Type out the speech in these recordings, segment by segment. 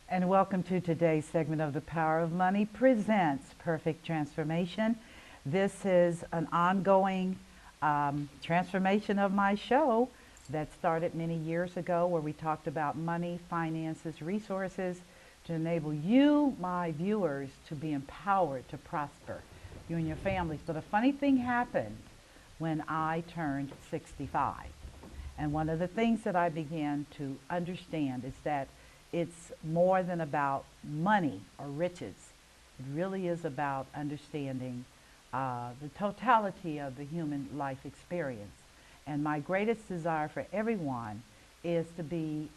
And welcome to today's segment of The Power of Money presents Perfect Transformation. This is an ongoing transformation of my show that started many years ago, where we talked about money, finances, resources to enable you, my viewers, to be empowered to prosper, you and your families. But a funny thing happened when I turned 65. And one of the things that I began to understand is that it's more than about money or riches. It really is about understanding the totality of the human life experience. And my greatest desire for everyone is to be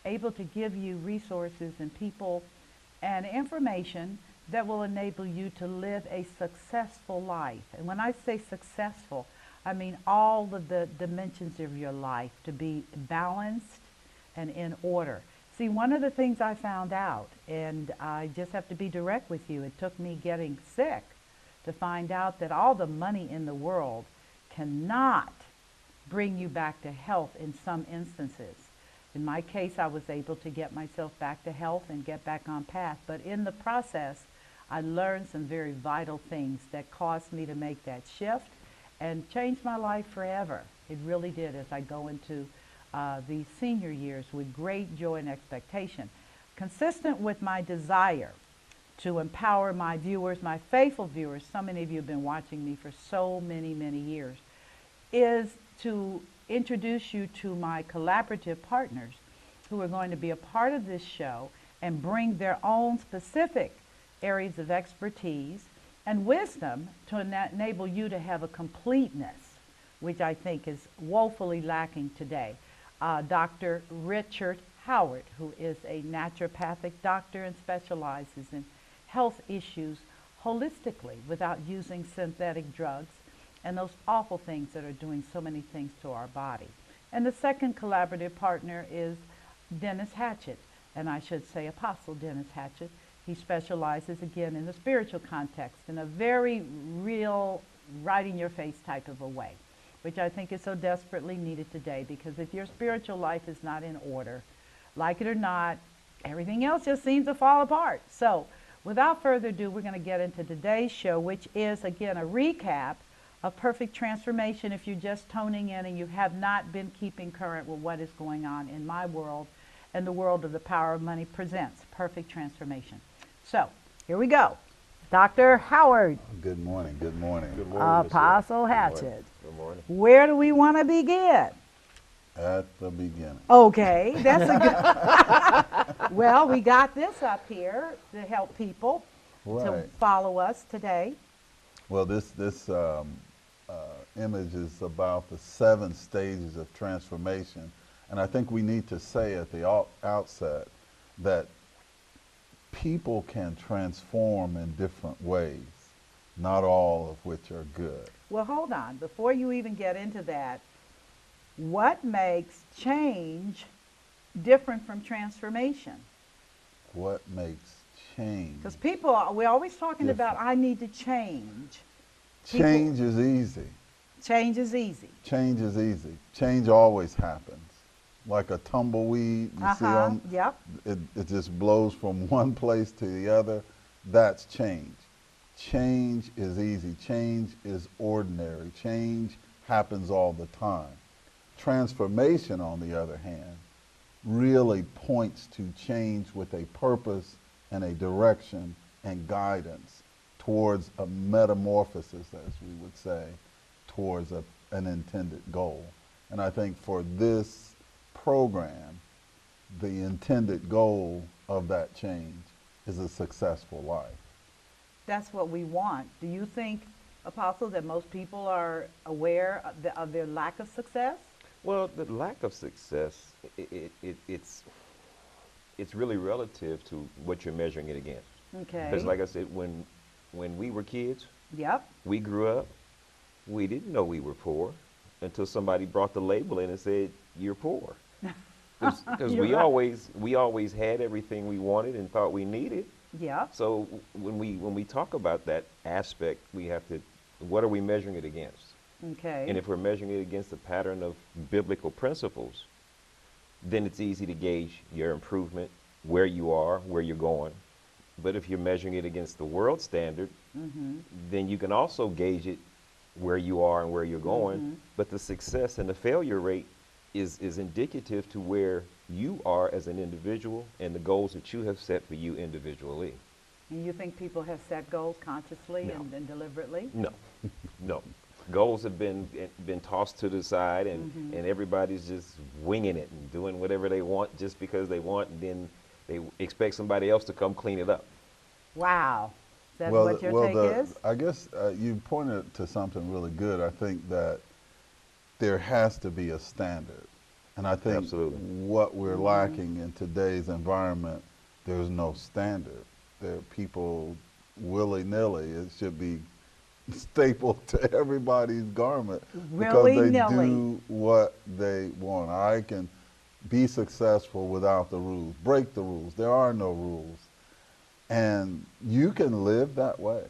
able to give you resources and people and information that will enable you to live a successful life. And when I say successful, I mean all of the dimensions of your life to be balanced and in order. See, one of the things I found out, and I just have to be direct with you, it took me getting sick to find out that all the money in the world cannot bring you back to health in some instances. In my case, I was able to get myself back to health and get back on path. But in the process, I learned some very vital things that caused me to make that shift and change my life forever. It really did, as I go into these senior years with great joy and expectation. Consistent with my desire to empower my viewers, my faithful viewers, so many of you have been watching me for so many, many years, is to introduce you to my collaborative partners who are going to be a part of this show and bring their own specific areas of expertise and wisdom to enable you to have a completeness, which I think is woefully lacking today. Dr. Richard Howard, who is a naturopathic doctor and specializes in health issues holistically without using synthetic drugs and those awful things that are doing so many things to our body. And the second collaborative partner is Dennis Hatchett, and I should say Apostle Dennis Hatchett. He specializes again in the spiritual context in a very real, right-in-your-face type of a way, which I think is so desperately needed today, because if your spiritual life is not in order, like it or not, everything else just seems to fall apart. So without further ado, we're going to get into today's show, which is, again, a recap of Perfect Transformation. If you're just toning in and you have not been keeping current with what is going on in my world and the world of The Power of Money presents Perfect Transformation. So here we go. Dr. Howard. Good morning. Good morning. Good morning, Apostle Good Hatchett. morning. Good morning. Where do we want to begin? At the beginning. Okay, that's a good. Well, we got this up here to help people to Right. follow us today. Well, this image is about the 7 stages of transformation, and I think we need to say at the outset that people can transform in different ways, not all of which are good. Well, hold on. Before you even get into that, what makes change different from transformation? What makes change? Because we're always talking about, Different. I need to change. Change is easy. Change is easy. Change is easy. Change always happens. Like a tumbleweed, you see on, Yep. it just blows from one place to the other. That's change. Change is easy. Change is ordinary. Change happens all the time. Transformation, on the other hand, really points to change with a purpose and a direction and guidance towards a metamorphosis, as we would say, towards an intended goal. And I think for this program, the intended goal of that change is a successful life. That's what we want. Do you think, Apostle, that most people are aware of their lack of success? Well, the lack of success, it's really relative to what you're measuring it against. Okay. Because like I said, when we were kids, Yep. we grew up, we didn't know we were poor until somebody brought the label in and said, you're poor. Because You're we right. always had everything we wanted and thought we needed. Yep. So when we talk about that aspect, we have to, what are we measuring it against? Okay. And if we're measuring it against a pattern of biblical principles, then it's easy to gauge your improvement, where you are, where you're going. But if you're measuring it against the world standard, then you can also gauge it where you are and where you're going. But the success and the failure rate is indicative to where you are as an individual and the goals that you have set for you individually. And you think people have set goals consciously No. and deliberately? No, no. Goals have been tossed to the side, and everybody's just winging it and doing whatever they want just because they want, and then they expect somebody else to come clean it up. Wow. Is that what your take is? I guess you pointed to something really good. I think that there has to be a standard. And I think Absolutely. what we're lacking in today's environment, there's no standard. There are people willy-nilly. It should be stapled to everybody's garment because they Willy-nilly. do what they want. I can be successful without the rules, break the rules. There are no rules. And you can live that way.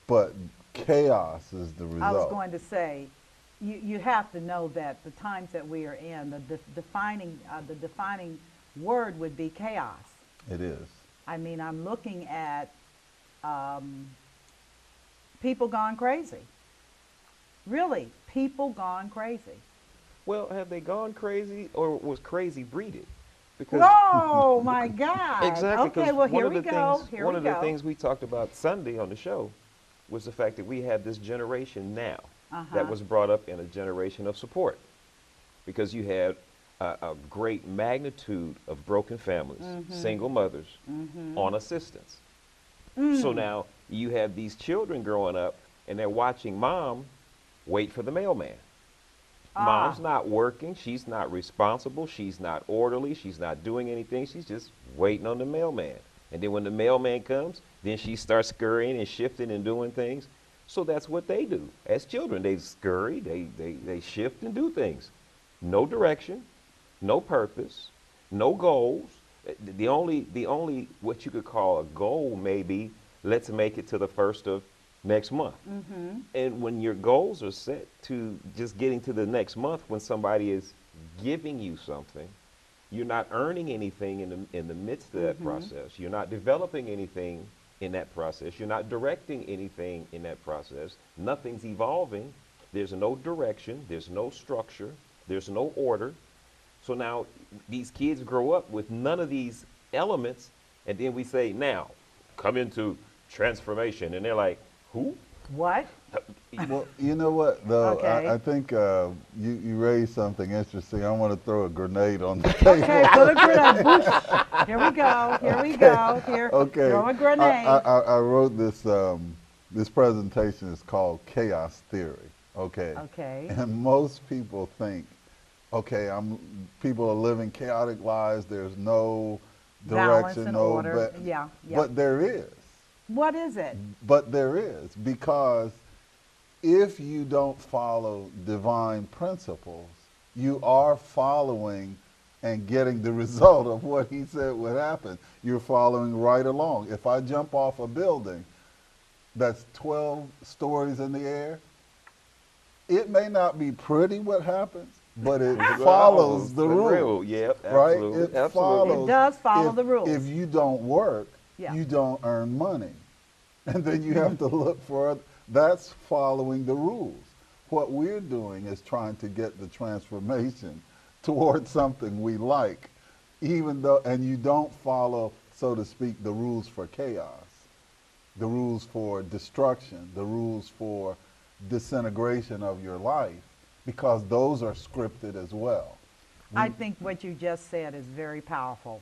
But chaos is the result. I was going to say, you have to know that the times that we are in, the defining word would be chaos. It is. I mean, I'm looking at people gone crazy. Really, people gone crazy. Well, have they gone crazy, or was crazy breeded? Because Oh my God! exactly. Okay, 'cause well here one we of the go. things, Here one we of the go. things we talked about Sunday on the show was the fact that we have this generation now that was brought up in a generation of support, because you had a great magnitude of broken families, single mothers on assistance. So now you have these children growing up and they're watching mom wait for the mailman. Mom's not working, she's not responsible, she's not orderly, she's not doing anything, she's just waiting on the mailman. And then when the mailman comes, then she starts scurrying and shifting and doing things. So that's what they do. As children, they scurry, they shift and do things. No direction, no purpose, no goals. The only what you could call a goal may be, let's make it to the first of next month. And when your goals are set to just getting to the next month, when somebody is giving you something, you're not earning anything in the midst of that process. You're not developing anything in that process. You're not directing anything in that process. Nothing's evolving. There's no direction. There's no structure. There's no order. So now these kids grow up with none of these elements, and then we say, now, come into transformation. And they're like, who? What? Well, you know what, though? Okay. I think you raised something interesting. I want to throw a grenade on the table. Okay, put a grenade. Whoosh. Here we go. Here we go. Here, Okay. throw a grenade. I wrote this. This presentation is called Chaos Theory. Okay. Okay. And most people think, okay, people are living chaotic lives. There's no Balance direction, and no. order. Yeah. But there is. What is it? But there is, because if you don't follow divine principles, you are following and getting the result of what he said would happen. You're following right along. If I jump off a building that's 12 stories in the air, it may not be pretty what happens, but it follows the rule. Yep, Right? absolutely. It absolutely. follows. It does follow If- the rules. If you don't work, Yeah. you don't earn money. And then you have to look for, that's following the rules. What we're doing is trying to get the transformation towards something we like, even though, and you don't follow, so to speak, the rules for chaos, the rules for destruction, the rules for disintegration of your life, because those are scripted as well. I think what you just said is very powerful.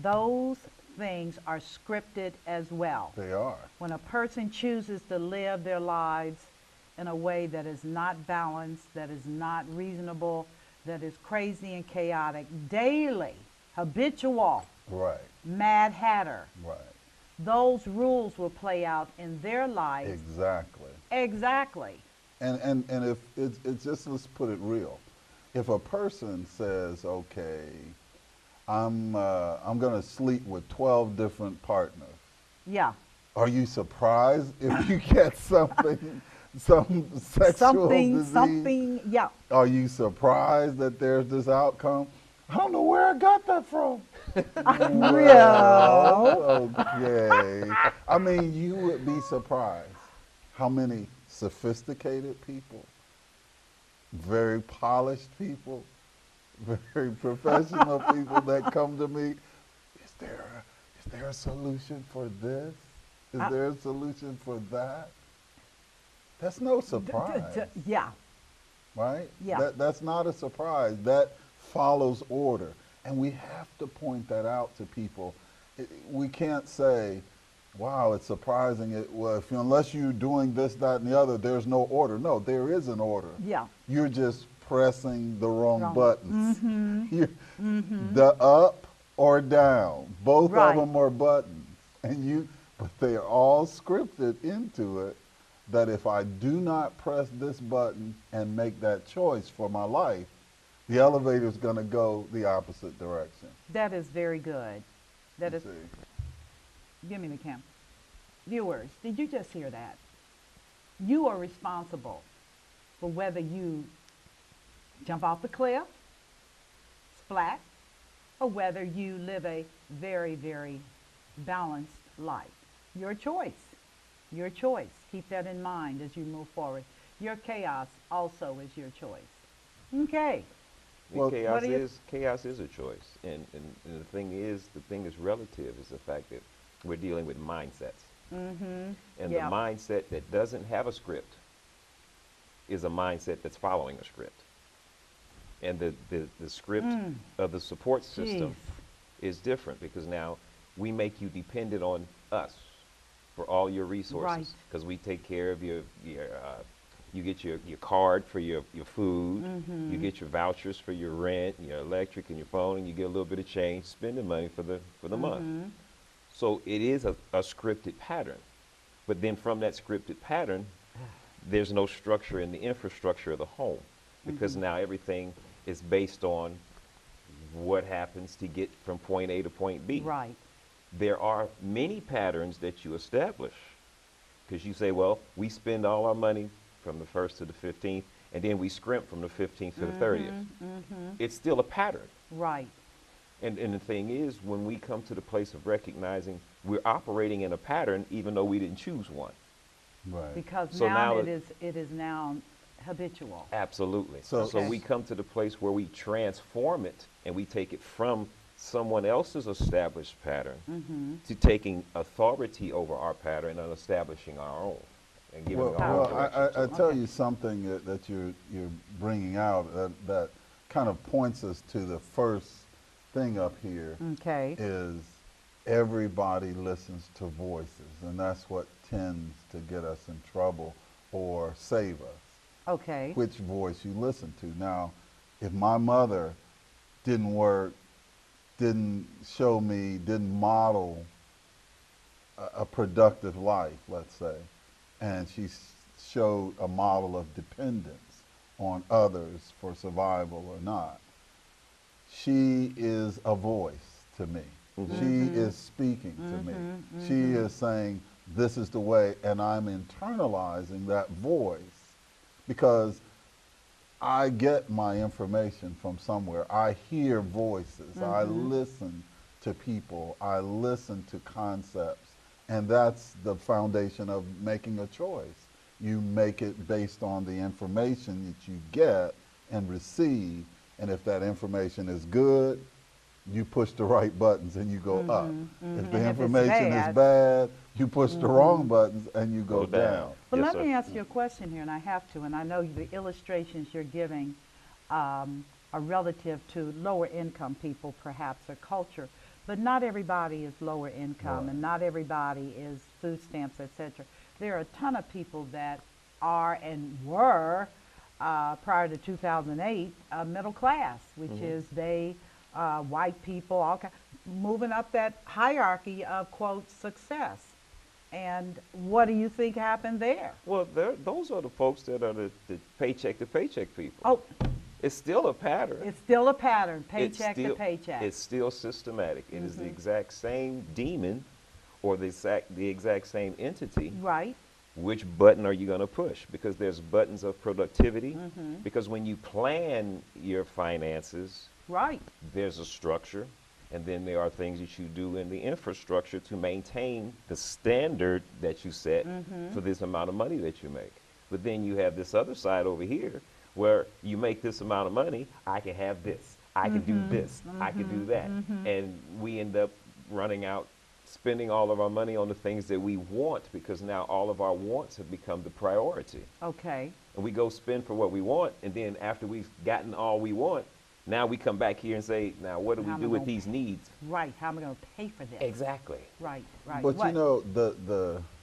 Those things are scripted as well. They are. When a person chooses to live their lives in a way that is not balanced, that is not reasonable, that is crazy and chaotic, daily, habitual, Right, Mad Hatter, right. those rules will play out in their lives. Exactly. Exactly. And if it's just, let's put it real. If a person says, okay, I'm going to sleep with 12 different partners, Yeah. are you surprised if you get something, some sexual disease? Something, yeah. Are you surprised that there's this outcome? I don't know where I got that from. Real. Okay. I mean, you would be surprised how many sophisticated people, very polished people, very professional people that come to me. Is there a solution for this? Is there a solution for that? That's no surprise, Yeah, right? yeah. That's not a surprise. That follows order. And we have to point that out to people. We can't say, wow, it's surprising. Well, unless you're doing this, that, and the other, there's no order. No, there is an order. Yeah. You're just pressing the wrong buttons. Mm-hmm. The up or down, both of Right. them are buttons. But they are all scripted into it that if I do not press this button and make that choice for my life, the elevator is going to go the opposite direction. That is very good. That You is. see. Give me the camera. Viewers, did you just hear that? You are responsible for whether you jump off the cliff, splat, or whether you live a very, very balanced life. Your choice. Your choice. Keep that in mind as you move forward. Your chaos also is your choice. Okay. Well, chaos is a choice, and the thing is relative. Is the fact that we're dealing with mindsets, Mm-hmm. and Yeah. the mindset that doesn't have a script is a mindset that's following a script, and the script of the support system Jeez. is different because now we make you dependent on us for all your resources Right. because we take care of your you get your card for your food, you get your vouchers for your rent, your electric and your phone, and you get a little bit of change spending money for the month. So it is a scripted pattern. But then from that scripted pattern, there's no structure in the infrastructure of the home because now everything is based on what happens to get from point A to point B. Right. There are many patterns that you establish because you say, well, we spend all our money from the 1st to the 15th, and then we scrimp from the 15th to the 30th. It's still a pattern. Right. And the thing is, when we come to the place of recognizing we're operating in a pattern, even though we didn't choose one. Right. Because So now now it is now habitual. Absolutely. So- So Okay. we come to the place where we transform it and we take it from someone else's established pattern to taking authority over our pattern and establishing our own and giving Well, our own well, direction. I tell Okay. you something that you're bringing out that kind of points us to the first thing up here Okay. is everybody listens to voices, and that's what tends to get us in trouble or save us. Okay. Which voice you listen to. Now, if my mother didn't work, didn't show me, didn't model a productive life, let's say, and she showed a model of dependence on others for survival or not, she is a voice to me. She is speaking to me. She is saying, this is the way, and I'm internalizing that voice because I get my information from somewhere. I hear voices. I listen to people. I listen to concepts. And that's the foundation of making a choice. You make it based on the information that you get and receive. And if that information is good, you push the right buttons and you go up. If the And if it's information is bad, you push the wrong buttons and you go down. But Yes, let sir. me ask you a question here, and I have to, and I know the illustrations you're giving are relative to lower income people, perhaps, or culture, but not everybody is lower income, Right. and not everybody is food stamps, etc. There are a ton of people that are and were, prior to 2008, middle class, which is white people, all moving up that hierarchy of, quote, success. And what do you think happened there? Well, those are the folks that are the paycheck to paycheck people. Oh, It's still a pattern. it's still a pattern, It's paycheck to still- paycheck. It's still systematic. It is the exact same demon or the exact same entity. Right. Which button are you going to push? Because there's buttons of productivity. Because when you plan your finances, Right. There's a structure, and then there are things that you do in the infrastructure to maintain the standard that you set for this amount of money that you make. But then you have this other side over here where you make this amount of money, I can have this, I can do this, I can do that. And we end up running out, spending all of our money on the things that we want, because now all of our wants have become the priority. Okay. And we go spend for what we want, and then after we've gotten all we want, now we come back here and say, now what do we do with these needs? Right. How am I going to pay for this? Exactly. Right. Right. But What? you know,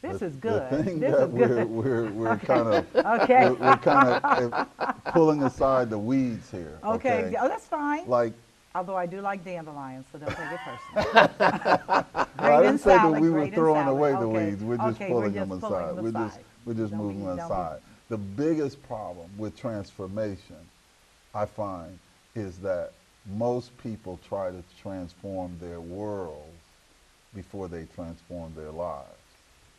This is the good. thing This that is good. we're kind of Okay. we're kind of pulling aside the weeds here. Okay. Oh, that's fine. Like, Although I do like dandelions, so don't take it personally. I didn't say that we were great in throwing salad. away the Okay. weeds. We're just Okay, pulling we're them just pulling aside. them aside. We're just Don't moving be- them don't be- aside. The biggest problem with transformation, I find, is that most people try to transform their worlds before they transform their lives.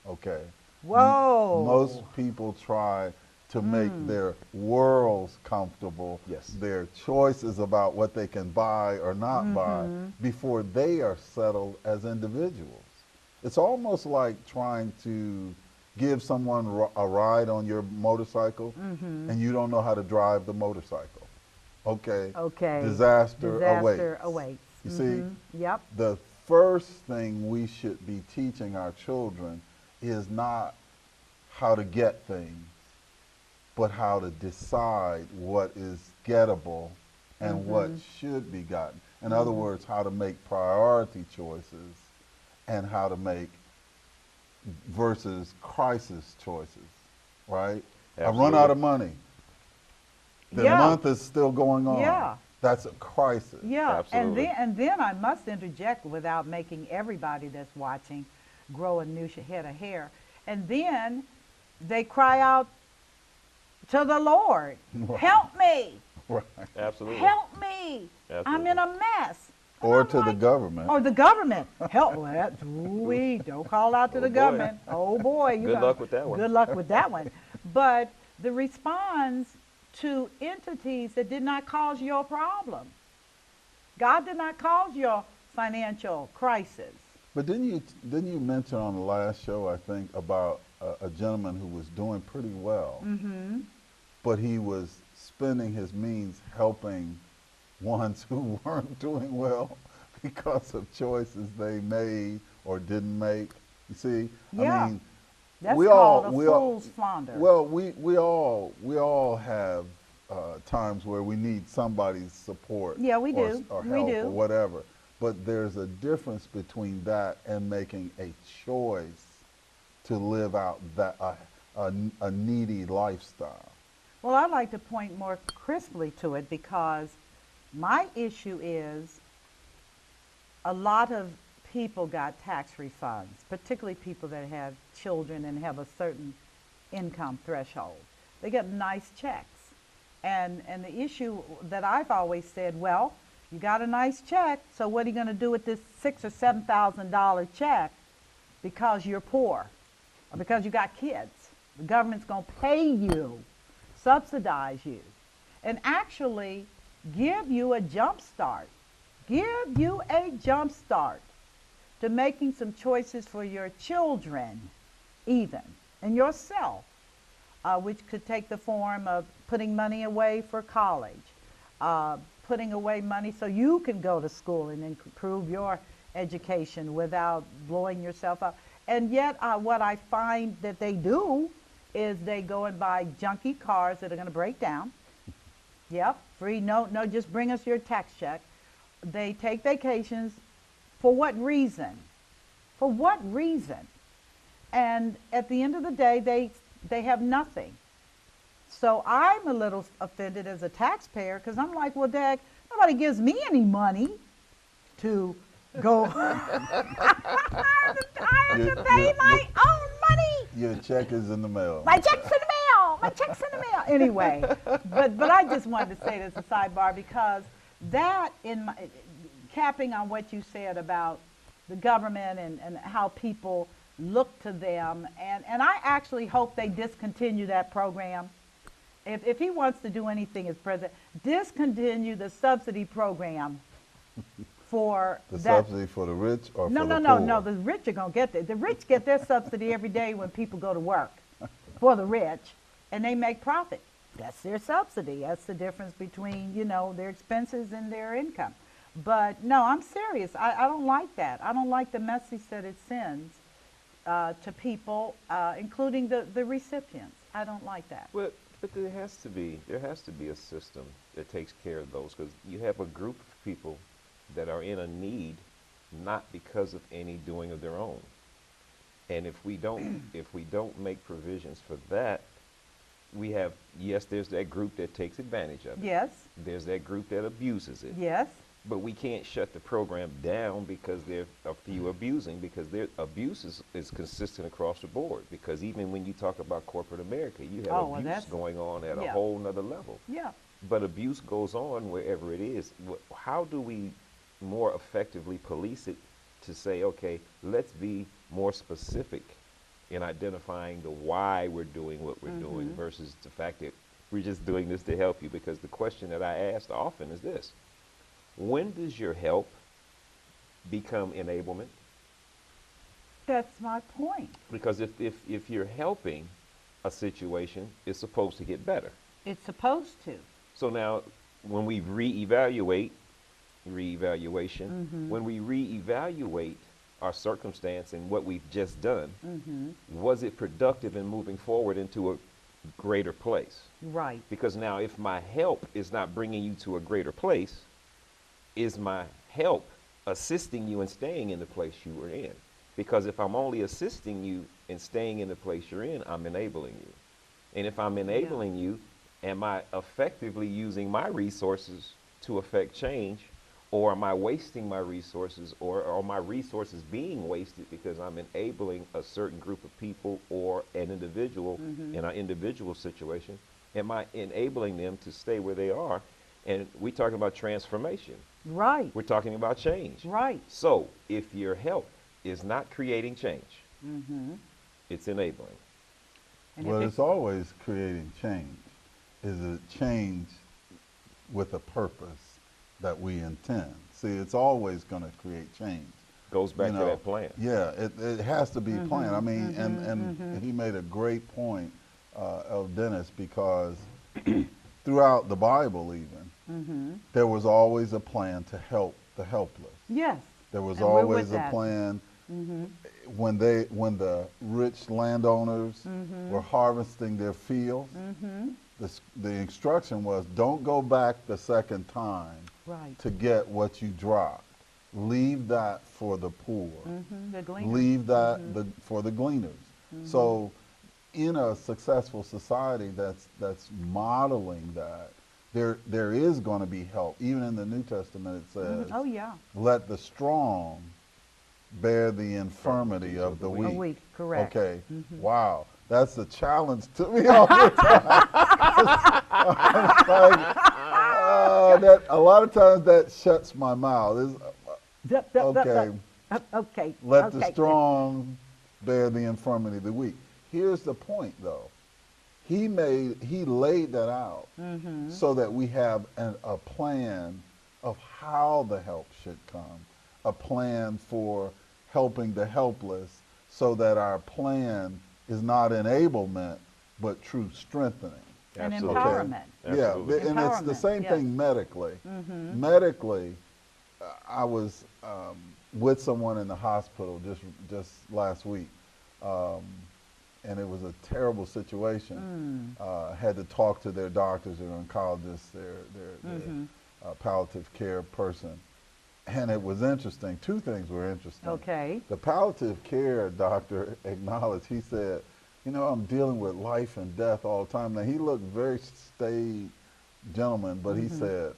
Okay? Whoa. Most people try to make their worlds comfortable, Yes. their choices about what they can buy or not buy, before they are settled as individuals. It's almost like trying to give someone a ride on your motorcycle and you don't know how to drive the motorcycle. Okay? Okay. Disaster awaits. You see? Yep. The first thing we should be teaching our children is not how to get things, but how to decide what is gettable and what should be gotten. In other words, how to make priority choices and how to make versus crisis choices, right? I run out of money. The Yeah. month is still going on. Yeah. That's a crisis. Yeah, Absolutely. and then I must interject without making everybody that's watching grow a new head of hair. And then they cry out to the Lord, Right. help me, Right. Absolutely. help me, I'm Absolutely. in a mess. And Or I'm to the like, government. or the government, help, well, ooh-wee, don't call out to Oh, the boy. government. Oh boy. Good luck with that one. Good luck with that one. But the response to entities that did not cause your problem. God did not cause your financial crisis. But didn't you mention on the last show, I think, about a gentleman who was doing pretty well, but he was spending his means helping ones who weren't doing well because of choices they made or didn't make. You see, Yeah. I mean, That's we called all, a we all, fool's flounder. well, we all have times where we need somebody's support. Yeah, we or, do. or We help do. or whatever. But there's a difference between that and making a choice to live out that a needy lifestyle. Well, I'd like to point more crisply to it because my issue is a lot of people got tax refunds, particularly people that have children and have a certain income threshold. They get nice checks. And the issue that I've always said, well, you got a nice check, so what are you going to do with this $6,000 or $7,000 check because you're poor or because you got kids? The government's going to pay you, subsidize you, and actually give you a jump start. Give you a jump start to making some choices for your children, even, and yourself, which could take the form of putting money away for college, putting away money so you can go to school and improve your education without blowing yourself up. And yet what I find that they do is they go and buy junky cars that are going to break down. Yep, free, no, just bring us your tax check. They take vacations. For what reason? For what reason? And at the end of the day, they have nothing. So I'm a little offended as a taxpayer because I'm like, well, Dad, nobody gives me any money to go. I have to pay my own money. Your check is in the mail. My check's in the mail. My check's in the mail. Anyway, but I just wanted to say this as a sidebar because that, capping on what you said about the government and how people look to them, and I actually hope they discontinue that program If he wants to do anything as president, discontinue the subsidy program for The that. subsidy for the rich or No, for no, the no, poor? no. The rich are gonna get that. The rich get their subsidy every day when people go to work for the rich, and they make profit. That's their subsidy. That's the difference between, you know, their expenses and their income. But no, I'm serious. I don't like that. I don't like the message that it sends to people, including the recipients. I don't like that. But there has to be a system that takes care of those, because you have a group of people that are in a need, not because of any doing of their own. And if we don't make provisions for that, we have, yes, there's that group that takes advantage of it. Yes, There's that group that abuses it. yes, But we can't shut the program down because there are a few abusing, because their abuse is consistent across the board. Because even when you talk about corporate America, you have Oh, well, abuse that's- going on at a yeah. whole nother level. yeah. But abuse goes on wherever it is. How do we more effectively police it to say, okay, let's be more specific in identifying the why we're doing what we're doing versus the fact that we're just doing this to help you? Because the question that I asked often is this: when does your help become enablement? That's my point. Because if you're helping a situation, it's supposed to get better. It's supposed to. So now, when we when we reevaluate our circumstance and what we've just done, was it productive in moving forward into a greater place? Right. Because now, if my help is not bringing you to a greater place, is my help assisting you in staying in the place you were in? Because if I'm only assisting you in staying in the place you're in, I'm enabling you. And if I'm enabling you, am I effectively using my resources to affect change, or am I wasting my resources, or are my resources being wasted because I'm enabling a certain group of people or an individual in our individual situation? Am I enabling them to stay where they are? And we're talking about transformation. Right. We're talking about change. Right. So if your help is not creating change, it's enabling. And Well, if it's always creating change. Is it change with a purpose that we intend? See, it's always going to create change. Goes back to that plan. Yeah, it has to be planned. I mean, and he made a great point, of Dennis, because throughout the Bible even, there was always a plan to help the helpless. yes. There was And we're with always a that. plan when the rich landowners were harvesting their fields. The instruction was, don't go back the second time Right. to get what you dropped. Leave that for the poor. The gleaners. Leave that for the gleaners. So in a successful society that's modeling that, there is going to be help. Even in the New Testament it says, Oh, yeah. let the strong bear the infirmity of the A weak. week, correct. Okay. Wow. That's a challenge to me all the time. It's like, that a lot of times that shuts my mouth. Okay. Okay. Let okay. the strong bear the infirmity of the weak. Here's the point, though. He laid that out so that we have a plan of how the help should come, a plan for helping the helpless, so that our plan is not enablement, but true strengthening. And Absolutely. empowerment. Yeah, Absolutely. and it's the Empowerment, same yes. thing medically. Medically, I was with someone in the hospital just last week, and it was a terrible situation. Had to talk to their doctors, their oncologists, their palliative care person. And it was interesting. Two things were interesting. Okay. The palliative care doctor acknowledged, he said, you know, I'm dealing with life and death all the time. Now, he looked very staid gentleman, but he said,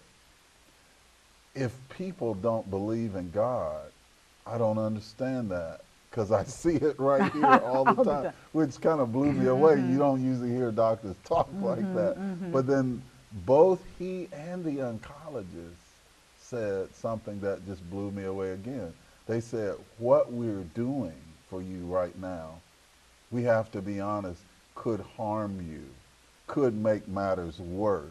if people don't believe in God, I don't understand that, because I see it right here all the time, which kind of blew me away. You don't usually hear doctors talk like that. But then both he and the oncologist said something that just blew me away again. They said, what we're doing for you right now, we have to be honest, could harm you could make matters worse.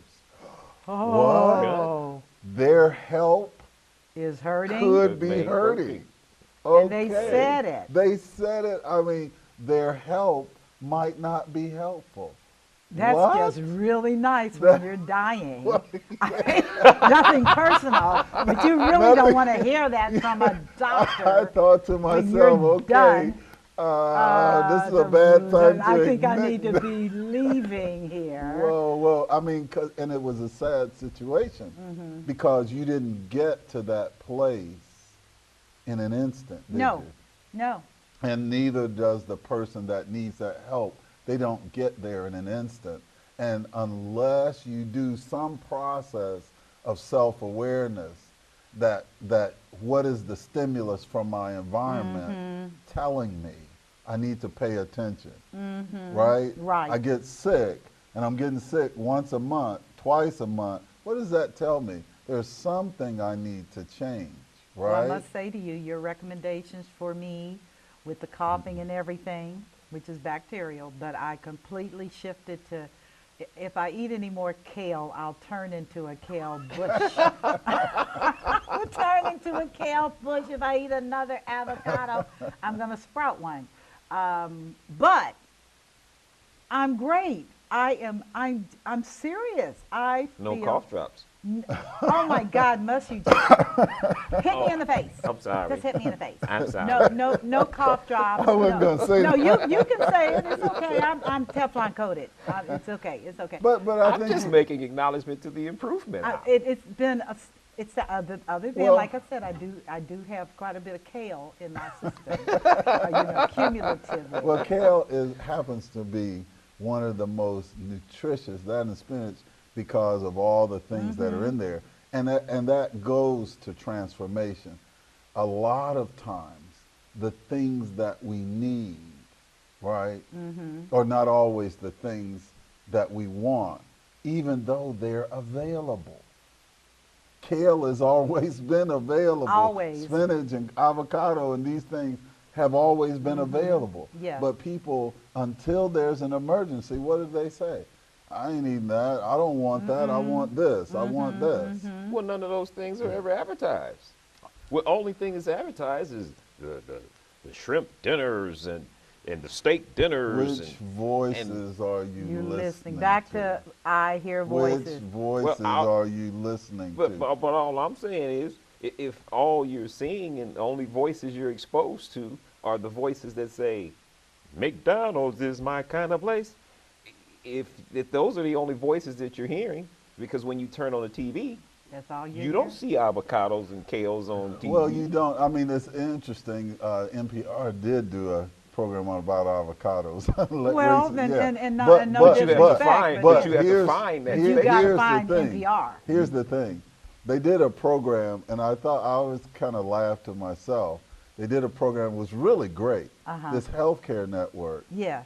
Oh, Their help is hurting. could be make hurting. And they Okay. said it. They said it. I mean, their help might not be helpful. That's What? just really nice when you're dying. Nothing personal, but you really don't want to hear that from a doctor. I thought to when you're myself, okay, done. this is a bad time to I think I admit need to that. be leaving here. Well, I mean, and it was a sad situation because you didn't get to that place in an instant, did No, you? no. And neither does the person that needs that help. They don't get there in an instant. And unless you do some process of self-awareness that what is the stimulus from my environment telling me I need to pay attention, right? Right. I get sick, and I'm getting sick once a month, twice a month. What does that tell me? There's something I need to change, right? Well, I must say to you, your recommendations for me with the coughing and everything, which is bacterial, but I completely shifted to, if I eat any more kale, I'll turn into a kale bush. I'll turn into a kale bush. If I eat another avocado, I'm going to sprout one. But I'm great. I'm serious. I No feel, cough drops. Oh my God, must you just hit me in the face. I'm sorry. Just hit me in the face. I'm sorry. No cough drops. I wasn't no. gonna say No, that. you can say it. It's okay. I'm Teflon coated. It's okay. It's okay. But I I'm think just making acknowledgement to the improvement. It's been other than, Well- like I said, I do have quite a bit of kale in my system. Cumulatively. Well, kale happens to be one of the most nutritious, that and spinach, because of all the things that are in there. And that goes to transformation. A lot of times, the things that we need, right, are not always the things that we want, even though they're available. Kale has always been available. Always. Spinach and avocado and these things have always been available. Yes. But people, until there's an emergency, what do they say? I ain't eating that. I don't want that. I want this. I want this. Well, none of those things are ever advertised. The only thing that's advertised is the shrimp dinners and the steak dinners. Which voices are you listening Back to? I hear voices. Which voices are you listening to? But all I'm saying is, if all you're seeing and the only voices you're exposed to are the voices that say, McDonald's is my kind of place, if those are the only voices that you're hearing, because when you turn on the TV, That's all you don't see avocados and kales on TV. Well, you don't. I mean, it's interesting. NPR did do a program about avocados. Well, Yeah. and no But you have to disrespect, find, but but you have to here's- find that. you Here's got to the find thing. NPR. Here's the thing. They did a program, and I thought I was kind of laughed to myself. They did a program that was really great. This healthcare network Yes.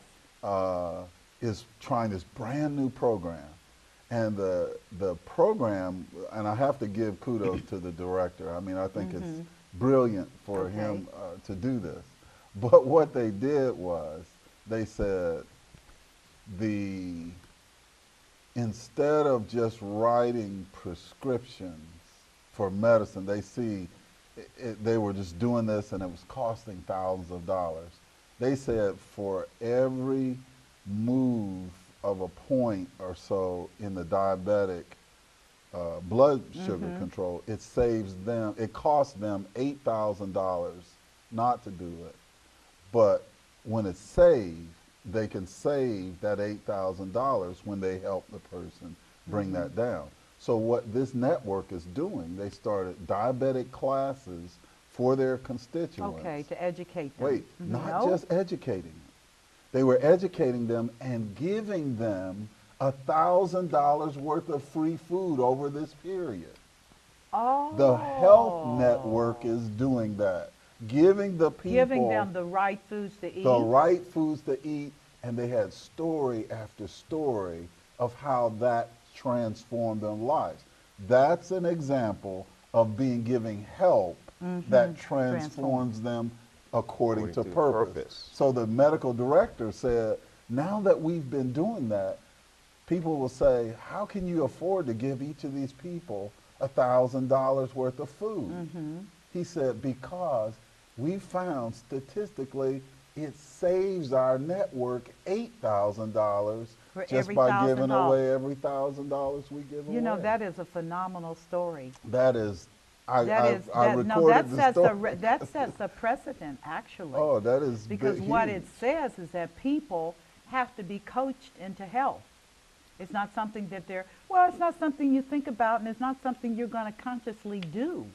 is trying this brand new program. And the program, and I have to give kudos to the director. I mean, I think it's brilliant for him to do this. But what they did was they said instead of just writing prescriptions for medicine, they were just doing this and it was costing thousands of dollars. They said for every move of a point or so in the diabetic blood sugar control, it costs them $8,000 not to do it. But when it's saved, they can save that $8,000 when they help the person bring that down. So what this network is doing, they started diabetic classes for their constituents. Okay, to educate them. Wait, not just educating them. They were educating them and giving them $1,000 worth of free food over this period. Oh. The health network is doing that, giving the people Giving them the right foods to eat. the right foods to eat, and they had story after story of how that transformed their lives. That's an example of giving help that transforms them according to purpose. So the medical director said, now that we've been doing that, people will say, how can you afford to give each of these people $1,000 worth of food? He said, because we found statistically it saves our network $8,000 just by giving away every $1,000 we give away. You know, that is a phenomenal story. That is, I recorded that the story. That sets a precedent, actually. Oh, that is because what it says is that people have to be coached into health. It's not something that it's not something you think about, and it's not something you're going to consciously do.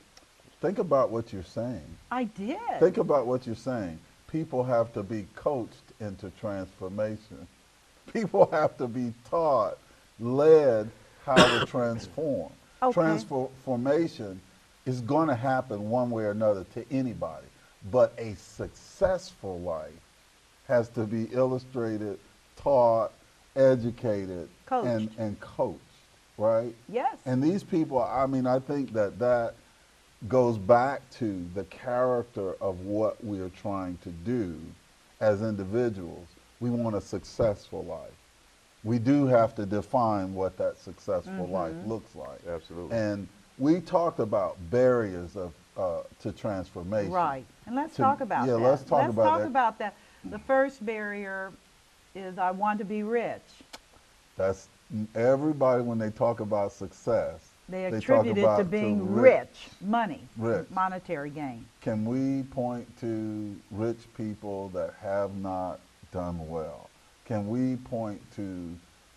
Think about what you're saying. I did. Think about what you're saying. People have to be coached into transformation. People have to be taught, led how to transform. Okay. Transformation is going to happen one way or another to anybody, but a successful life has to be illustrated, taught, educated, coached. and coached, right? Yes. And these people, I mean, I think that goes back to the character of what we are trying to do as individuals. We want a successful life. We do have to define what that successful life looks like. Absolutely. And we talked about barriers to transformation. Right. And let's talk about that. Yeah, let's talk about that. The first barrier is I want to be rich. That's everybody, when they talk about success, they attribute it to being rich, money, monetary gain. Can we point to rich people that have not done well? Can we point to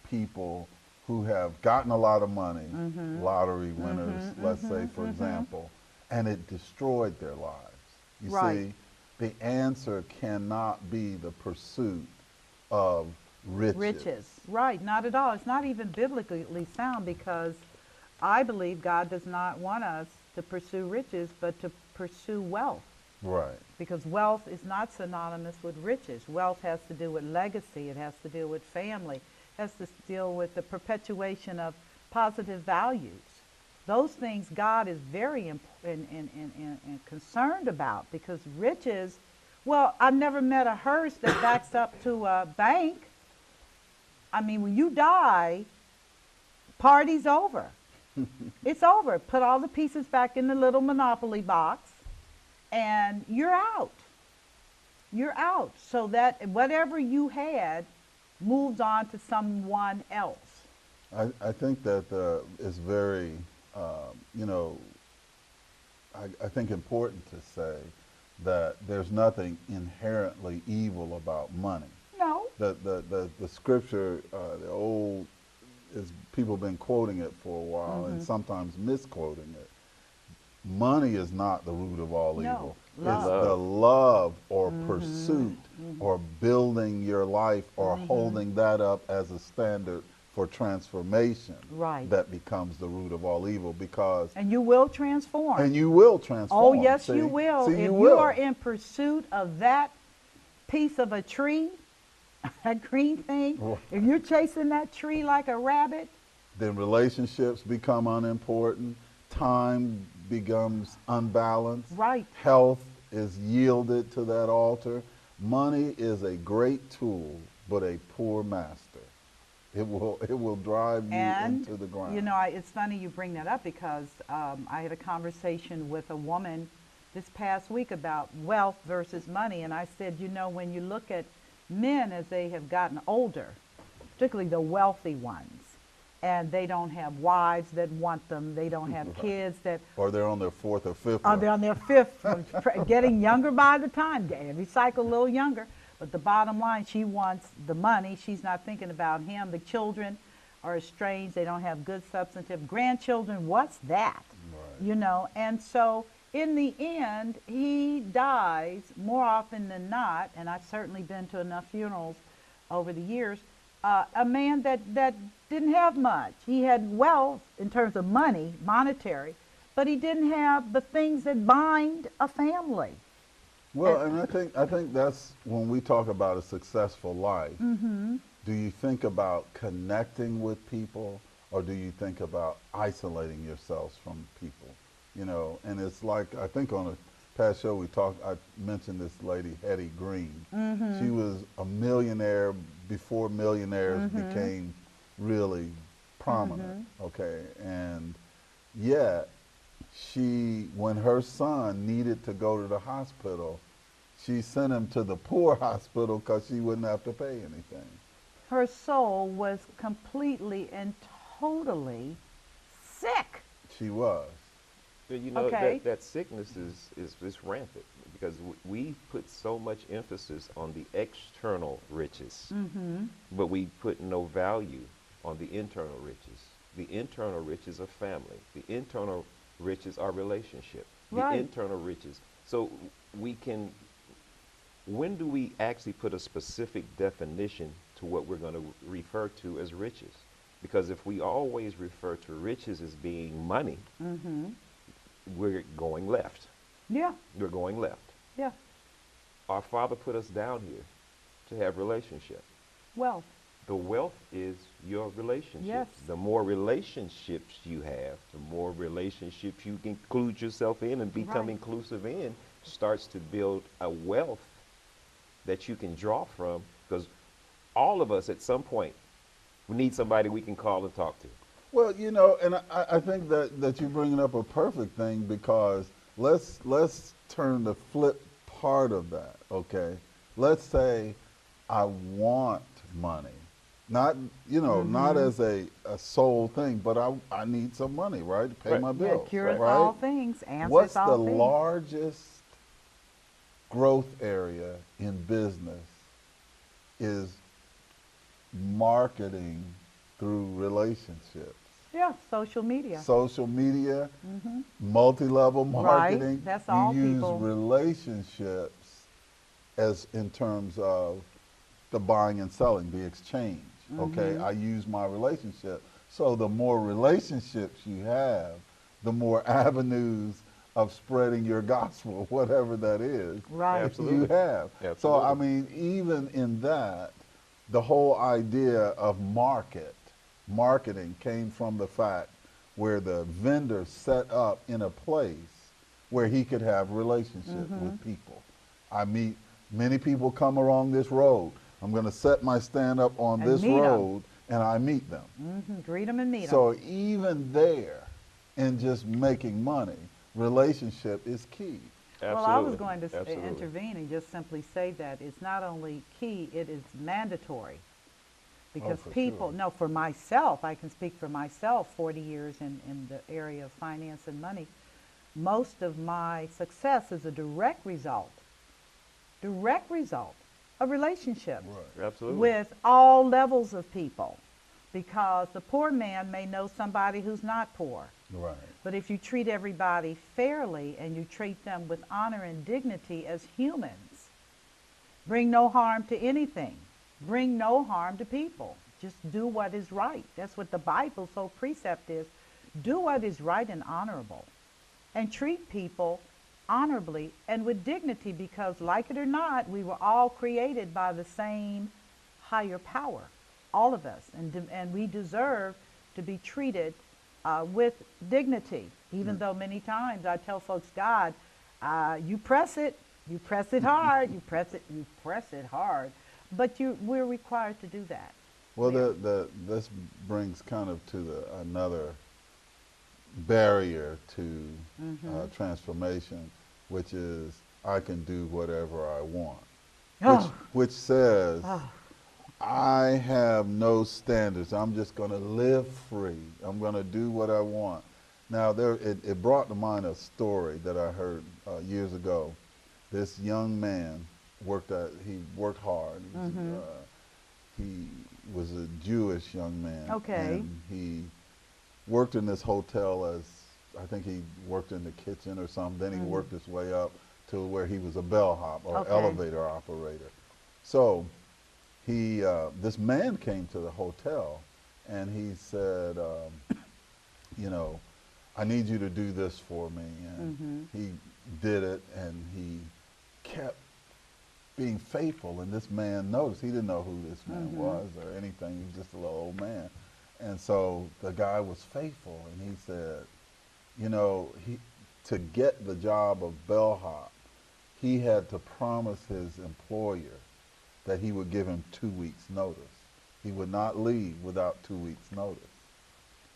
people who have gotten a lot of money, lottery winners, let's say, for example, and it destroyed their lives? You see, the answer cannot be the pursuit of riches. Right, not at all. It's not even biblically sound, because I believe God does not want us to pursue riches, but to pursue wealth. Right. Because wealth is not synonymous with riches. Wealth has to do with legacy. It has to do with family. It has to deal with the perpetuation of positive values. Those things God is very concerned about, because riches, well, I've never met a hearse that backs up to a bank. I mean, when you die, party's over. It's over. Put all the pieces back in the little Monopoly box, and you're out. You're out. So that whatever you had moves on to someone else. I think that it's very, I think important to say that there's nothing inherently evil about money. No. The scripture, the old, people have been quoting it for a while and sometimes misquoting it. Money is not the root of all evil. Love. It's the love or pursuit or building your life or holding that up as a standard for transformation that becomes the root of all evil. Because and you will transform. And you will transform. Oh, yes, you will. See, if you you are in pursuit of that piece of a tree, that green thing, if you're chasing that tree like a rabbit, then relationships become unimportant. Time becomes unbalanced. Right. Health is yielded to that altar. Money is a great tool, but a poor master. It will drive you into the ground. You know, it's funny you bring that up, because I had a conversation with a woman this past week about wealth versus money, and I said, you know, when you look at men as they have gotten older, particularly the wealthy ones, and they don't have wives that want them, they don't have kids that... Or they're on their fourth or fifth. Or they're on their fifth, getting younger by the time, every cycle a little younger. But the bottom line, she wants the money. She's not thinking about him. The children are estranged. They don't have good substantive grandchildren. What's that? Right. You know, and so in the end, he dies more often than not, and I've certainly been to enough funerals over the years, a man that didn't have much. He had wealth in terms of money, monetary, but he didn't have the things that bind a family. Well, and I think that's when we talk about a successful life. Do you think about connecting with people, or do you think about isolating yourselves from people? You know, and it's like, I think on a past show I mentioned this lady, Hetty Green. She was a millionaire before millionaires became really prominent, okay? And yet, when her son needed to go to the hospital, she sent him to the poor hospital because she wouldn't have to pay anything. Her soul was completely and totally sick. She was. But you know, Okay. that sickness is rampant because we put so much emphasis on the external riches, but we put no value on the internal riches. The internal riches are family. The internal riches are relationship. The Right. internal riches. So when do we actually put a specific definition to what we're going to refer to as riches? Because if we always refer to riches as being money, we're going left. Yeah, We're going left. yeah. Our Father put us down here to have relationship. Wealth. The wealth is your relationships. Yes. The more relationships you have, the more relationships you can include yourself in and become Right. inclusive in, starts to build a wealth that you can draw from, because all of us at some point, we need somebody we can call and talk to. Well, and I think that you're bringing up a perfect thing, because let's turn the flip part of that, okay? Let's say I want money. Not, not as a sole thing, but I need some money, right? To pay Right. my Yeah, bills, cures right? all things, answers What's the all things. largest growth area in business is marketing through relationships. Yeah, social media. Social media, multi-level Right, marketing. that's all you use people. relationships as in terms of the buying and selling, the exchange. Okay, I use my relationship. So the more relationships you have, the more avenues of spreading your gospel, whatever that is, Right. Absolutely. you have. Absolutely. So I mean, even in that, the whole idea of marketing came from the fact where the vendor set up in a place where he could have relationships with people. Many people come along this road. I'm going to set my stand up on And this meet 'em. road, and I meet them. Greet them and meet them. So even there, in just making money, relationship is key. Well, I was Absolutely. going to Absolutely. intervene and just simply say that it's not only key, it is mandatory. Because for people, sure. no, for myself, I can speak for myself, 40 years in the area of finance and money, most of my success is a direct result of relationships Right. Absolutely. with all levels of people. Because the poor man may know somebody who's not poor. Right. But if you treat everybody fairly and you treat them with honor and dignity as humans, bring no harm to anything, bring no harm to people. Just do what is right. That's what the Bible's whole precept is. Do what is right and honorable. And treat people honorably and with dignity, because like it or not, we were all created by the same higher power, all of us. And we deserve to be treated with dignity, even though many times I tell folks, God, you press it hard, you press it hard, but we're required to do that. Well, Yeah. this brings kind of to another barrier to transformation, which is I can do whatever I want, Oh. which says Oh. I have no standards. I'm just going to live free. I'm going to do what I want. Now, it brought to mind a story that I heard years ago. This young man he worked hard. He was a Jewish young man. Okay. And he worked in this hotel I think he worked in the kitchen or something. Then he worked his way up to where he was a bellhop or Okay. elevator operator. So this man came to the hotel and he said, I need you to do this for me. And he did it, and he kept being faithful. And this man noticed. He didn't know who this man was or anything. He was just a little old man. And so the guy was faithful, and he said, to get the job of bellhop, he had to promise his employer that he would give him 2 weeks' notice. He would not leave without 2 weeks' notice.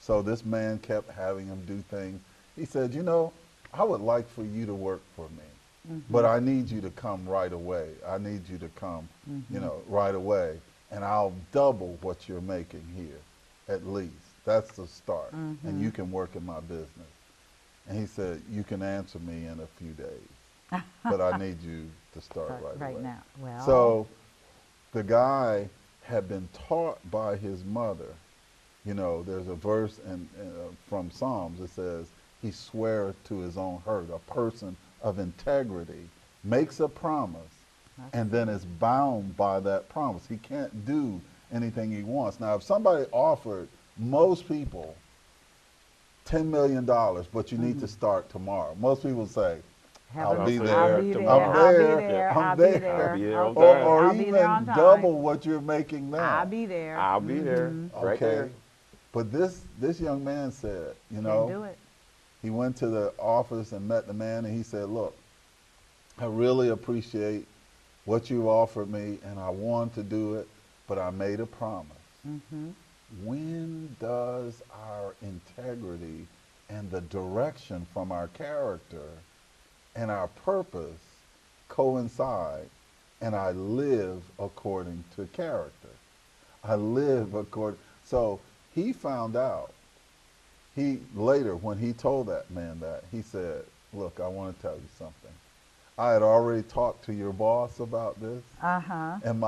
So this man kept having him do things. He said, you know, I would like for you to work for me, but I need you to come right away. I need you to come, you know, right away, and I'll double what you're making here, at least. That's the start, and you can work in my business. And he said, you can answer me in a few days, but I need you to start right away. now. Well, So the guy had been taught by his mother. You know, there's a verse from Psalms that says, he sweareth to his own hurt. A person of integrity makes a promise and then is bound by that promise. He can't do anything he wants. Now, if somebody offered most people $10 million, but you need to start tomorrow, most people say, I'll be there. I'll be there. I'm there. I'll be there on time. Or I'll be even there on time. double what you're making now. I'll be there. I'll be there. Right Okay. there. But this young man said, you Can't know, do it. he went to the office and met the man, and he said, look, I really appreciate what you offered me, and I want to do it, but I made a promise. When does our integrity and the direction from our character and our purpose coincide, and I live according to character? I live according. So he found out. He later, when he told that man that, he said, look, I want to tell you something. I had already talked to your boss about this, and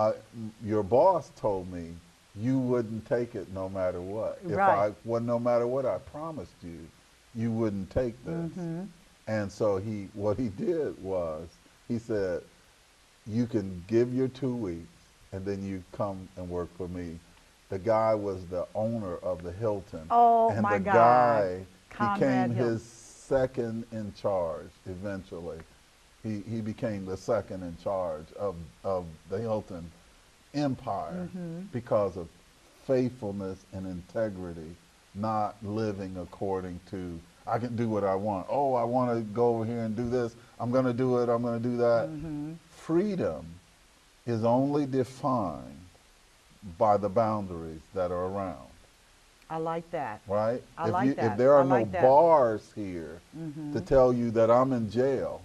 your boss told me you wouldn't take it no matter what. No matter what I promised you, you wouldn't take this. And so what he did was, he said, you can give your 2 weeks, and then you come and work for me. The guy was the owner of the Hilton. Oh, and my the God. guy Conrad became Hilton. his second in charge eventually. He became the second in charge of the Hilton empire because of faithfulness and integrity, not living according to, I can do what I want. Oh, I want to go over here and do this. I'm going to do it. I'm going to do that. Freedom is only defined by the boundaries that are around. I like that. Right? I like that. If there are I like no that. bars here to tell you that I'm in jail,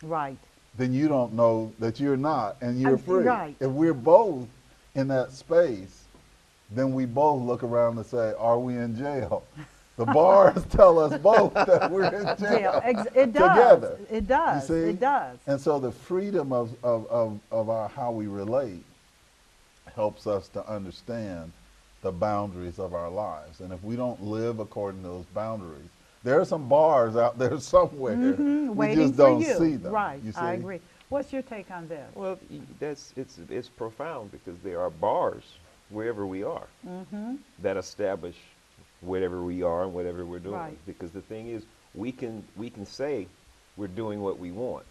Right. then you don't know that you're not, and you're free. Right. If we're both in that space, then we both look around and say, are we in jail? The bars tell us both that we're in jail. It does. Together. It does. You see? It does. And so the freedom of our how we relate helps us to understand the boundaries of our lives. And if we don't live according to those boundaries, there are some bars out there somewhere. We Waiting just don't for you. see them. Right. You see? I agree. What's your take on this? Well, it's profound because there are bars wherever we are that establish whatever we are and whatever we're doing. Right. Because the thing is, we can say we're doing what we want,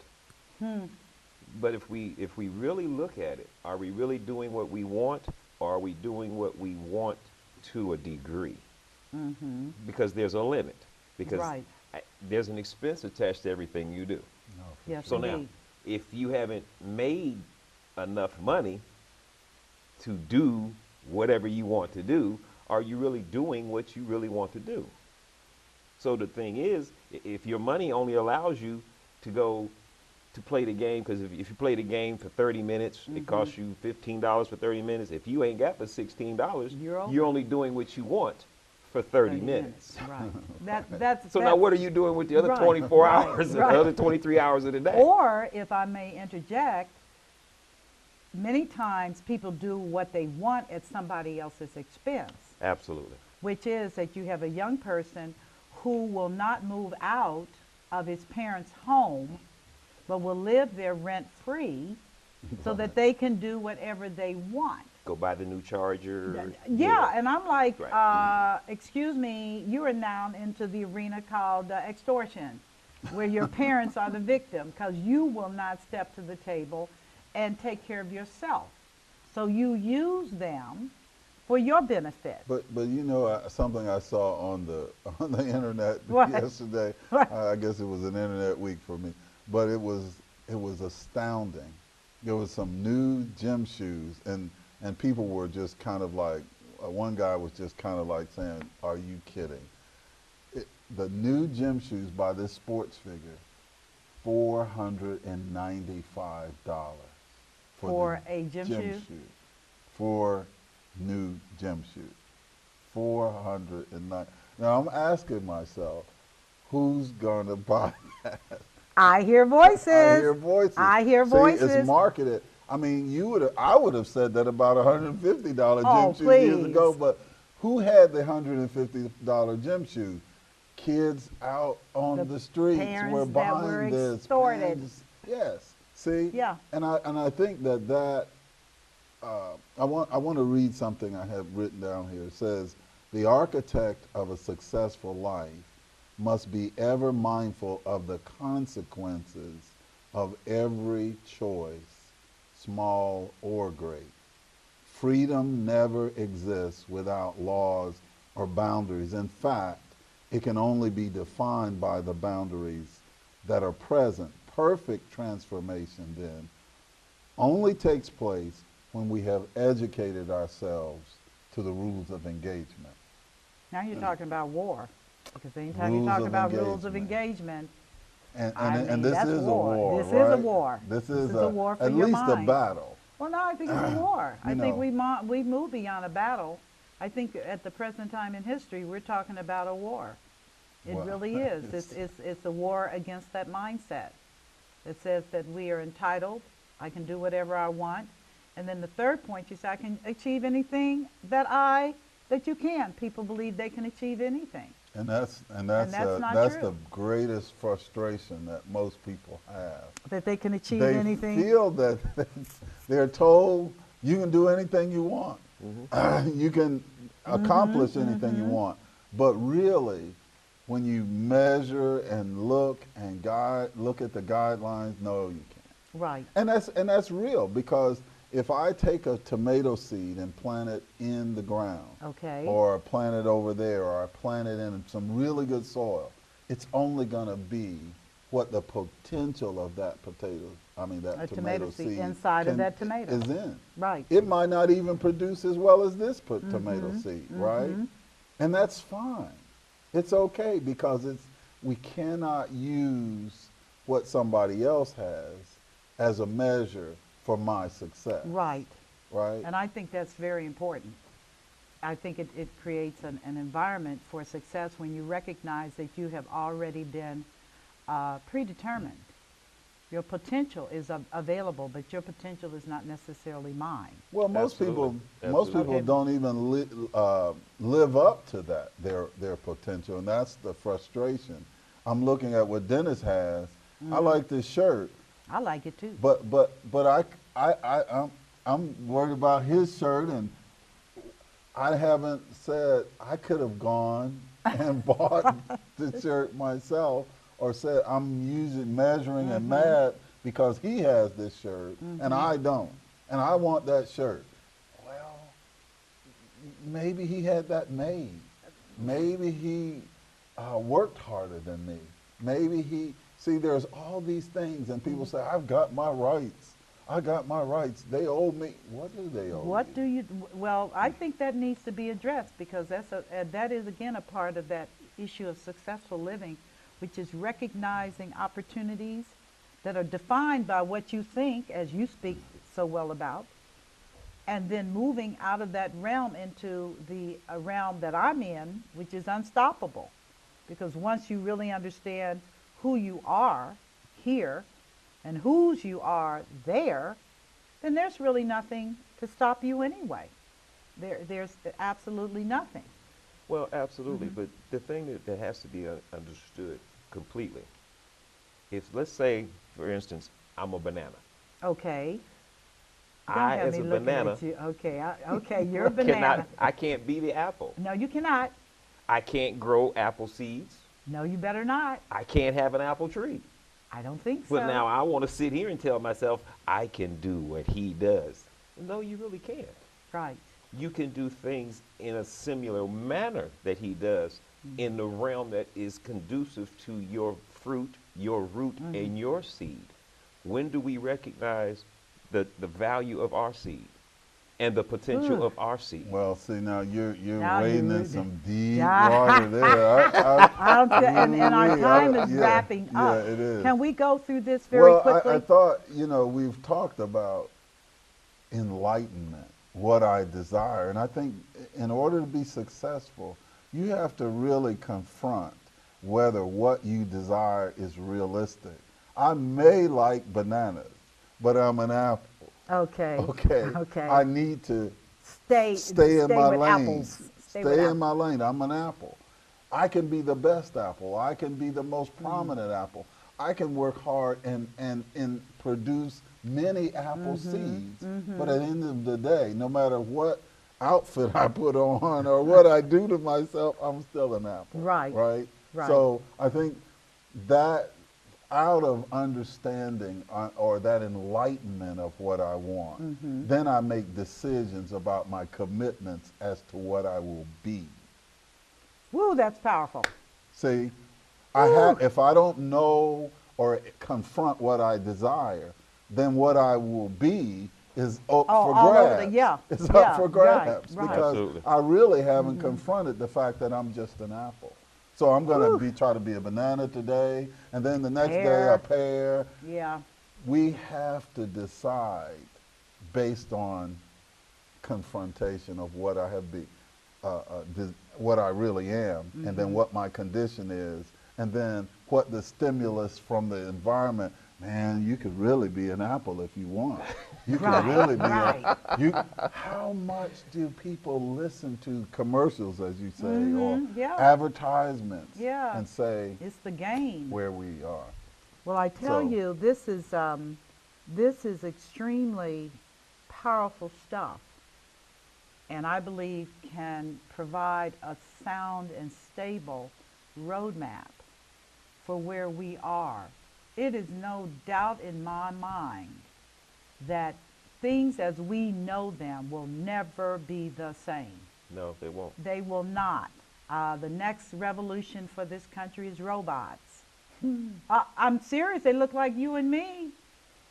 but if we really look at it, are we really doing what we want, or are we doing what we want to a degree? Because there's a limit. Because there's an expense attached to everything you do. No, Yes, So now, indeed. if you haven't made enough money to do whatever you want to do, are you really doing what you really want to do? So the thing is, if your money only allows you to go to play the game, because if you play the game for 30 minutes, it costs you $15 for 30 minutes. If you ain't got the $16, you're only doing what you want for 30 minutes. Right. That's So now what are you doing with the other 24 hours, the other 23 hours of the day? Or, if I may interject, many times people do what they want at somebody else's expense. Absolutely. Which is that you have a young person who will not move out of his parents' home, but will live there rent-free so that they can do whatever they want. Go buy the new Charger. Yeah, and I'm like, excuse me, you are now into the arena called extortion, where your parents are the victim because you will not step to the table and take care of yourself. So you use them for your benefit. But you know, something I saw on the internet yesterday. I guess it was an internet week for me, but it was astounding. There was some new gym shoes, and and people were just kind of like, one guy was just kind of like saying, "Are you kidding?" The new gym shoes by this sports figure, $495 For the a gym shoe? 4 new gym shoes. 409. Now I'm asking myself, who's gonna buy that? I hear voices. I hear voices. I hear See, voices. it's marketed. I mean, I would have said that about $150 Oh, gym shoes years please. ago, but who had the $150 gym shoe? Kids out on the streets parents were that buying were this. extorted. Parents, yes. See? Yeah. And I think that I want to read something I have written down here. It says, the architect of a successful life must be ever mindful of the consequences of every choice, small or great. Freedom never exists without laws or boundaries. In fact, it can only be defined by the boundaries that are present. Perfect transformation, then, only takes place when we have educated ourselves to the rules of engagement. Now you're talking about war. Because anytime you Rules talk of about rules of engagement. engagement, And this that's is a war, This right? is a war. This is a war for at your least mind. a battle. Well, no, I think it's a war. I think know. we move beyond a battle. I think at the present time in history, we're talking about a war. It Well, really is. It's a war against that mindset. It says that we are entitled. I can do whatever I want. And then the third point, you say I can achieve anything that you can. People believe they can achieve anything. And that's not true. the greatest frustration that most people have. That they can achieve They anything. feel that they're told you can do anything you want. You can accomplish anything you want. But really, when you measure and look at the guidelines, no, you can't. Right. And that's real, because if I take a tomato seed and plant it in the ground, Okay. or plant it over there, or I plant it in some really good soil, it's only going to be what the potential of that tomato seed inside of that tomato is in. Right. It might not even produce as well as this tomato seed, right? And that's fine. It's okay, because we cannot use what somebody else has as a measure for my success. Right. Right. And I think that's very important. I think it creates an environment for success when you recognize that you have already been predetermined. Your potential is available, but your potential is not necessarily mine. Well, most people Absolutely. don't even live up to that, their potential, and that's the frustration. I'm looking at what Dennis has. I like this shirt. I like it too. But I'm worried about his shirt, and I haven't said I could have gone and bought the shirt myself, or said I'm measuring and mad because he has this shirt and I don't, and I want that shirt. Well, maybe he had that made. Maybe he worked harder than me. Maybe there's all these things, and people say, I've got my rights. I got my rights. They owe me. What do they owe What you? do you, well, I think that needs to be addressed, because that is, again, a part of that issue of successful living, which is recognizing opportunities that are defined by what you think, as you speak so well about, and then moving out of that realm into the realm that I'm in, which is unstoppable. Because once you really understand who you are here and whose you are there, then there's really nothing to stop you anyway. There's absolutely nothing. Well, absolutely. But the thing that has to be understood completely, if, let's say, for instance, I'm a banana. Okay. Don't I, have as me a looking banana, at you. Okay, you're a banana. I can't be the apple. No, you cannot. I can't grow apple seeds. No, you better not. I can't have an apple tree. I don't think so. But now I want to sit here and tell myself I can do what he does. No, you really can't. Right. You can do things in a similar manner that he does in the realm that is conducive to your fruit, your root, and your seed. When do we recognize the value of our seed? and the potential Ooh. of our seed. Well, see, now you're Now wading you- in some deep Yeah. water there. And our time is yeah, wrapping yeah, up. it is. Can we go through this very Well, quickly? I thought, we've talked about enlightenment, what I desire. And I think in order to be successful, you have to really confront whether what you desire is realistic. I may like bananas, but I'm an apple. Okay. Okay. Okay. I need to Stay in my with lane. apples. Stay Stay with in apples. my lane. I'm an apple. I can be the best apple. I can be the most prominent apple. I can work hard and produce many apple seeds. But at the end of the day, no matter what outfit I put on or what I do to myself, I'm still an apple. Right. Right? Right. So I think that out of understanding or that enlightenment of what I want, then I make decisions about my commitments as to what I will be. Woo, that's powerful. See, Woo. if I don't know or confront what I desire, then what I will be is up for all over grabs. yeah. It's Yeah, up for grabs right. because Absolutely. I really haven't confronted the fact that I'm just an apple. So I'm going to try to be a banana today, and then the next day a pear. Yeah. We have to decide based on confrontation of what I have what I really am, and then what my condition is, and then what the stimulus from the environment. Man, you could really be an apple if you want. You could really be. How much do people listen to commercials, as you say, or advertisements, and say It's the game. where we are? Well, I tell you, this is extremely powerful stuff, and I believe can provide a sound and stable roadmap for where we are. It is no doubt in my mind that things as we know them will never be the same. No, they won't. They will not. The next revolution for this country is robots. I'm serious. They look like you and me.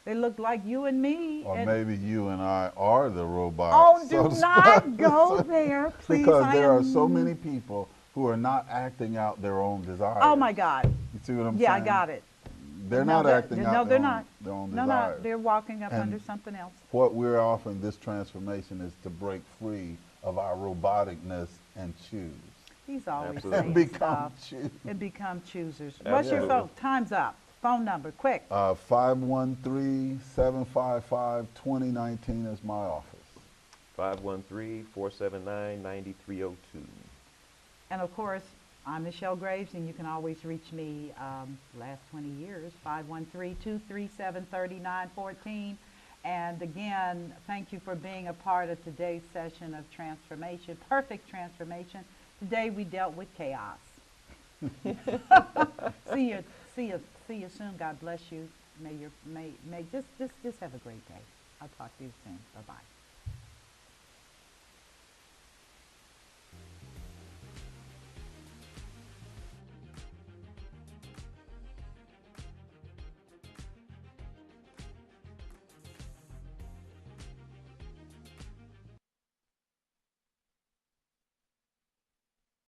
They look like you and me. Or maybe you and I are the robots. Oh, so do to not speak. go there, please. Because there are so many people who are not acting out their own desires. Oh, my God. You see what I'm saying? Yeah, I got it. They're not acting out their their own No, desires. no, they're walking up And under something else. What we're offering this transformation is to break free of our roboticness and choose. He's always Absolutely. saying And become stuff. choose. And become choosers. What's your Absolutely. phone? Time's up. Phone number, quick. 513-755-2019 is my office. 513-479-9302. And of course, I'm Michelle Graves, and you can always reach me last 20 years, 513-237-3914. And again, thank you for being a part of today's session of transformation, perfect transformation. Today we dealt with chaos. See you soon. God bless you. May just have a great day. I'll talk to you soon. Bye-bye.